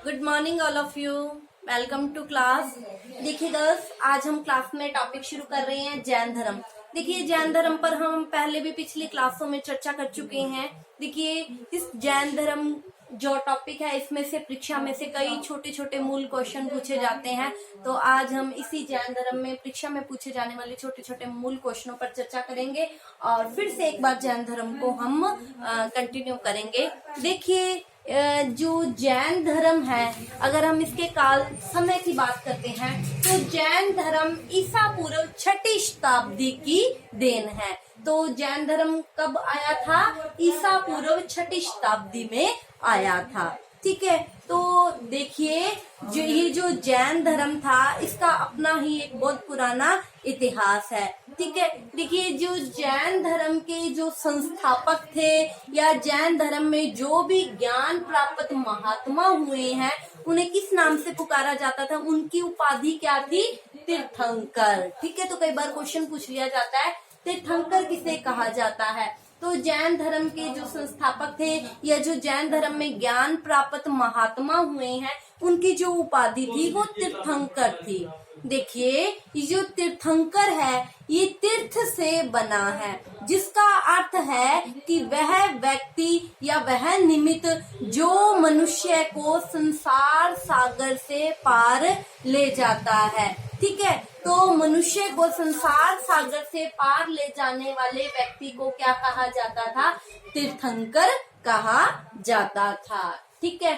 Good morning all of you. Welcome to class. देखिए girls, आज हम क्लास में टॉपिक शुरू कर रहे हैं जैन धर्म। देखिए जैन धर्म पर हम पहले भी पिछली क्लासों में चर्चा कर चुके हैं। देखिए इस जैन धर्म जो टॉपिक है इसमें से परीक्षा में से कई छोटे छोटे मूल क्वेश्चन पूछे जाते हैं। तो आज हम इसी जैन धर्म में परीक्षा में पूछे जाने वाले छोटे छोटे मूल क्वेश्चनों पर चर्चा करेंगे और फिर से एक बार जैन धर्म को हम कंटिन्यू करेंगे। देखिए जो जैन धर्म है, अगर हम इसके काल समय की बात करते हैं तो जैन धर्म ईसा पूर्व 6ठी शताब्दी की देन है। तो जैन धर्म कब आया था? ईसा पूर्व 6ठी शताब्दी में आया था। ठीक है, तो देखिए जो जैन धर्म था इसका अपना ही एक बहुत पुराना इतिहास है। ठीक है, देखिए जो जैन धर्म के जो संस्थापक थे या जैन धर्म में जो भी ज्ञान प्राप्त महात्मा हुए हैं उन्हें किस नाम से पुकारा जाता था? उनकी उपाधि क्या थी? तीर्थंकर। ठीक है, तो कई बार क्वेश्चन पूछ लिया जाता है तीर्थंकर किसे कहा जाता है। तो जैन धर्म के जो संस्थापक थे या जो जैन धर्म में ज्ञान प्राप्त महात्मा हुए हैं उनकी जो उपाधि थी वो तीर्थंकर थी। देखिए ये जो तीर्थंकर है ये तीर्थ से बना है, जिसका अर्थ है कि वह व्यक्ति या वह निमित्त जो मनुष्य को संसार सागर से पार ले जाता है। ठीक है, तो मनुष्य को संसार सागर से पार ले जाने वाले व्यक्ति को क्या कहा जाता था? तीर्थंकर कहा जाता था। ठीक है,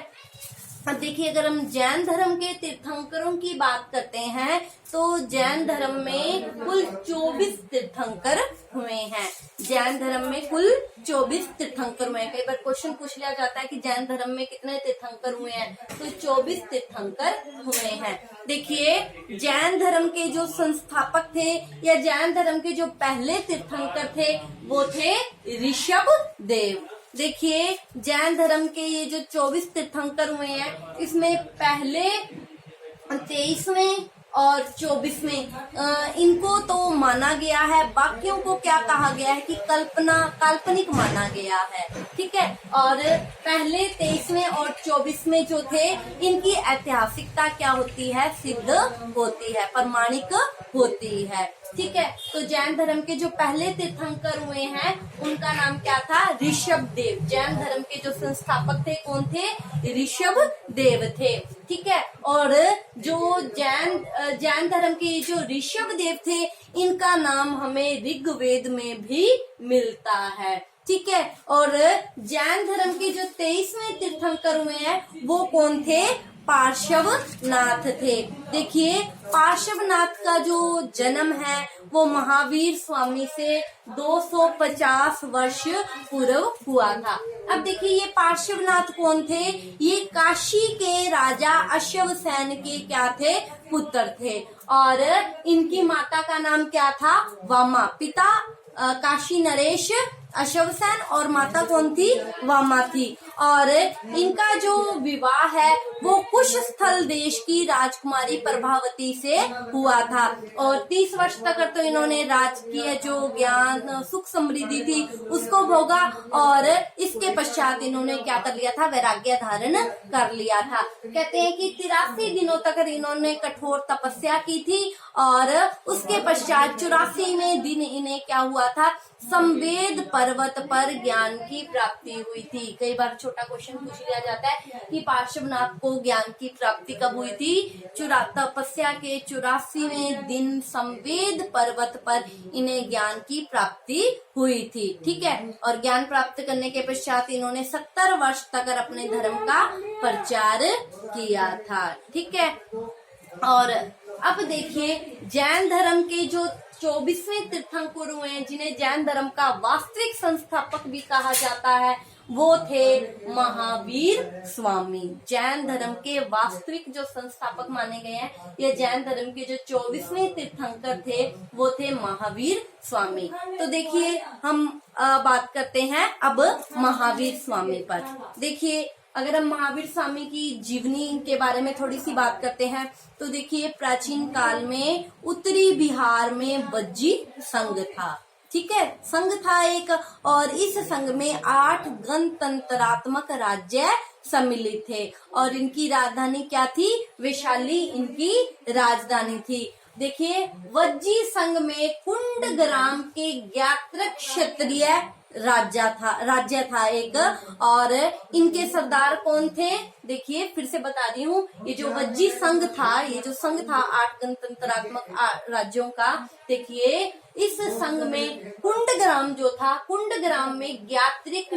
अब देखिए अगर हम जैन धर्म के तीर्थंकरों की बात करते हैं तो जैन धर्म में कुल 24 तीर्थंकर हुए हैं। जैन धर्म में कुल 24 तीर्थंकर हुए हैं। कई बार क्वेश्चन पूछ लिया जाता है कि जैन धर्म में कितने तीर्थंकर हुए हैं, तो 24 तीर्थंकर हुए हैं। देखिए जैन धर्म के जो संस्थापक थे या जैन धर्म के जो पहले तीर्थंकर थे वो थे ऋषभ देव। देखिए जैन धर्म के ये जो 24 तीर्थंकर हुए हैं इसमें पहले 23वें और 24वें इनको तो माना गया है, बाकियों को क्या कहा गया है कि काल्पनिक माना गया है। ठीक है, और पहले 23वें और 24वें जो थे इनकी ऐतिहासिकता क्या होती है? सिद्ध होती है, प्रमाणिक होती है। ठीक है, तो जैन धर्म के जो पहले तीर्थंकर हुए हैं उनका नाम क्या था? ऋषभ देव। जैन धर्म के जो संस्थापक थे कौन थे? ऋषभ देव थे। ठीक है, और जो जैन धर्म के जो ऋषभ देव थे इनका नाम हमें ऋग्वेद में भी मिलता है। ठीक है, और जैन धर्म के जो 23वें तीर्थंकर हुए हैं वो कौन थे? पार्श्वनाथ थे। देखिए पार्श्वनाथ का जो जन्म है वो महावीर स्वामी से 250 वर्ष पूर्व हुआ था। अब देखिए ये पार्श्वनाथ कौन थे? ये काशी के राजा अश्वसेन के क्या थे? पुत्र थे। और इनकी माता का नाम क्या था? वामा। पिता काशी नरेश अश्वसेन और माता कौन थी? वामा थी। और इनका जो विवाह है वो कुश स्थल देश की राजकुमारी प्रभावती से हुआ था और 30 वर्ष तक तो इन्होंने राजकीय जो ज्ञान सुख समृद्धि थी उसको भोगा और इसके पश्चात इन्होंने क्या कर लिया था? वैराग्य धारण कर लिया था। कहते हैं कि 83 दिनों तक इन्होंने कठोर तपस्या की थी और उसके पश्चात 84वें दिन इन्हें क्या हुआ था? संवेद पर्वत पर ज्ञान की प्राप्ति हुई थी। कई बार छोटा क्वेश्चन पूछ लिया जाता है कि पार्श्वनाथ को ज्ञान की प्राप्ति कब हुई थी? तपस्या के 84वें दिन संवेद पर्वत पर इन्हें ज्ञान की प्राप्ति हुई थी। ठीक है, और ज्ञान प्राप्त करने के पश्चात इन्होंने 70 वर्ष तक अपने धर्म का प्रचार किया था। ठीक है, और अब देखिए जैन धर्म के जो 24वें तीर्थंकर हुए हैं जिन्हें जैन धर्म का वास्तविक संस्थापक भी कहा जाता है वो थे महावीर स्वामी। जैन धर्म के वास्तविक जो संस्थापक माने गए हैं या जैन धर्म के जो 24वें तीर्थंकर थे वो थे महावीर स्वामी। तो देखिए हम बात करते हैं अब महावीर स्वामी पर। देखिए अगर हम महावीर स्वामी की जीवनी के बारे में थोड़ी सी बात करते हैं तो देखिए प्राचीन काल में उत्तरी बिहार में बज्जी संघ था। ठीक है, संघ था एक, और इस संघ में 8 गणतंत्रात्मक राज्य सम्मिलित थे और इनकी राजधानी क्या थी? वैशाली इनकी राजधानी थी। देखिए, वज्जी संघ में कुंडग्राम के ज्ञात्रक क्षत्रिय राज्य था एक, और इनके सरदार कौन थे? देखिए फिर से बता रही हूँ, ये जो वज्जी संघ था, ये जो संघ था 8 गणतंत्रात्मक राज्यों का, देखिए इस संघ में कुंडग्राम जो था, कुंडग्राम में ज्ञात्रिक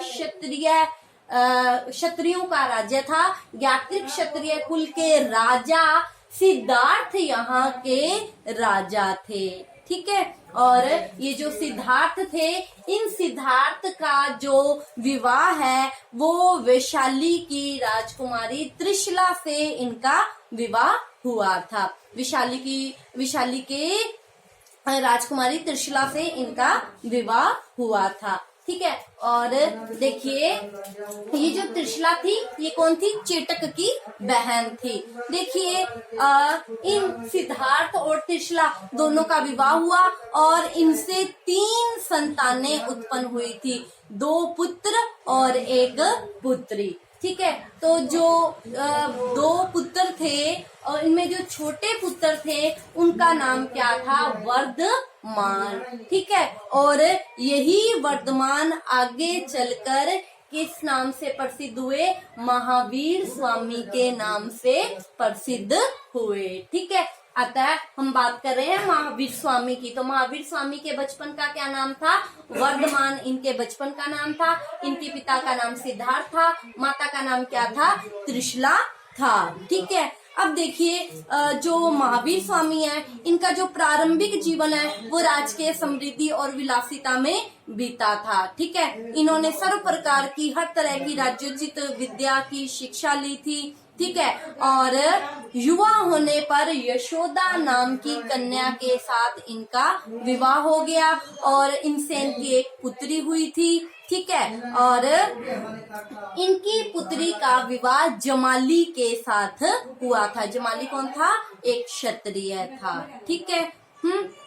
क्षत्रियों का राज्य था। ज्ञात्रिक क्षत्रिय कुल के राजा सिद्धार्थ यहाँ के राजा थे। ठीक है, और ये जो सिद्धार्थ थे, इन सिद्धार्थ का जो विवाह है वो वैशाली की राजकुमारी त्रिशला से इनका विवाह हुआ था। वैशाली के राजकुमारी त्रिशला से इनका विवाह हुआ था। ठीक है, और देखिए ये जो त्रिशला थी, ये कौन थी? चेटक की बहन थी। देखिए इन सिद्धार्थ और त्रिशला दोनों का विवाह हुआ और इनसे 3 संतानें उत्पन्न हुई थी, 2 पुत्र और 1 पुत्री। ठीक है, तो जो 2 पुत्र थे और इनमें जो छोटे पुत्र थे उनका नाम क्या था? वर्धमान। ठीक है, और यही वर्धमान आगे चलकर किस नाम से प्रसिद्ध हुए? महावीर स्वामी के नाम से प्रसिद्ध हुए। ठीक है, अतः हम बात कर रहे हैं महावीर स्वामी की। तो महावीर स्वामी के बचपन का क्या नाम था? वर्धमान इनके बचपन का नाम था। इनके पिता का नाम सिद्धार्थ था, माता का नाम क्या था? त्रिशला था। ठीक है, अब देखिए जो महावीर स्वामी है, इनका जो प्रारंभिक जीवन है वो राजकीय समृद्धि और विलासिता में बीता था। ठीक है, इन्होंने सर्व प्रकार की हर तरह की राज्योचित विद्या की शिक्षा ली थी। ठीक है, और युवा होने पर यशोदा नाम की कन्या के साथ इनका विवाह हो गया और इनसे इनकी एक पुत्री हुई थी। ठीक है, और इनकी पुत्री का विवाह जमाली के साथ हुआ था। जमाली कौन था? एक क्षत्रिय था। ठीक है,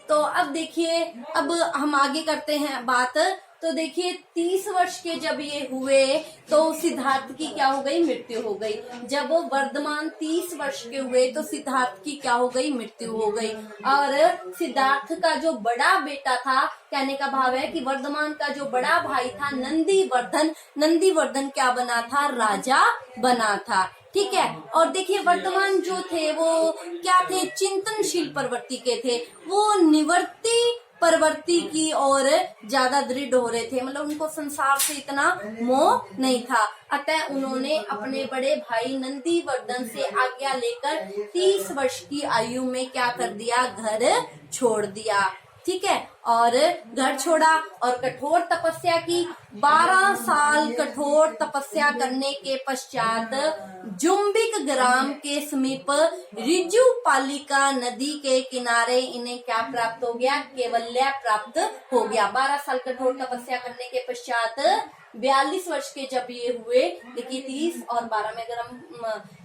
तो अब देखिए, अब हम आगे करते हैं बात। तो देखिए 30 वर्ष के जब ये हुए तो सिद्धार्थ की क्या हो गई? मृत्यु हो गई। जब वर्धमान 30 वर्ष के हुए तो सिद्धार्थ की क्या हो गई? मृत्यु हो गई। और सिद्धार्थ का जो बड़ा बेटा था, कहने का भाव है कि वर्धमान का जो बड़ा भाई था नंदीवर्धन क्या बना था? राजा बना था। ठीक है, और देखिए वर्धमान जो थे वो क्या थे? चिंतनशील प्रवृत्ति के थे। वो निवृत्ति प्रवृत्ति की ओर ज्यादा दृढ़ हो रहे थे, मतलब उनको संसार से इतना मोह नहीं था। अतः उन्होंने अपने बड़े भाई नंदीवर्धन से आज्ञा लेकर 30 वर्ष की आयु में क्या कर दिया? घर छोड़ दिया। ठीक है, और घर छोड़ा और कठोर तपस्या की। 12 साल कठोर तपस्या करने के पश्चात जुम्बिक ग्राम के समीप रिजु पालिका नदी के किनारे इन्हें क्या प्राप्त हो गया? कैवल्य प्राप्त हो गया। 12 साल कठोर तपस्या करने के पश्चात 42 वर्ष के जब ये हुए, देखिए 30 और 12 में अगर हम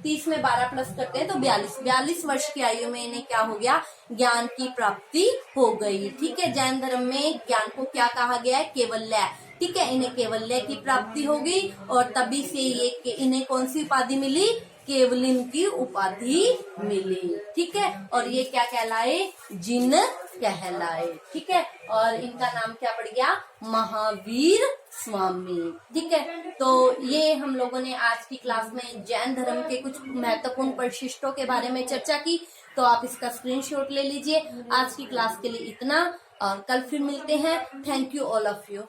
30 में 12 प्लस करते हैं तो 42 वर्ष की आयु में इन्हें क्या हो गया? ज्ञान की प्राप्ति हो गई। ठीक है, जैन धर्म में ज्ञान को क्या कहा गया है? कैवल्य। ठीक है, इन्हें कैवल्य की प्राप्ति हो गई और तभी से ये इन्हें कौन सी उपाधि मिली? केवलिन की उपाधि मिली। ठीक है, और ये क्या कहलाए? जिन कहलाए। ठीक है, और इनका नाम क्या पड़ गया? महावीर स्वामी। ठीक है, तो ये हम लोगों ने आज की क्लास में जैन धर्म के कुछ महत्वपूर्ण वैशिष्टों के बारे में चर्चा की। तो आप इसका स्क्रीनशॉट ले लीजिए। आज की क्लास के लिए इतना, और कल फिर मिलते हैं। Thank you all of you.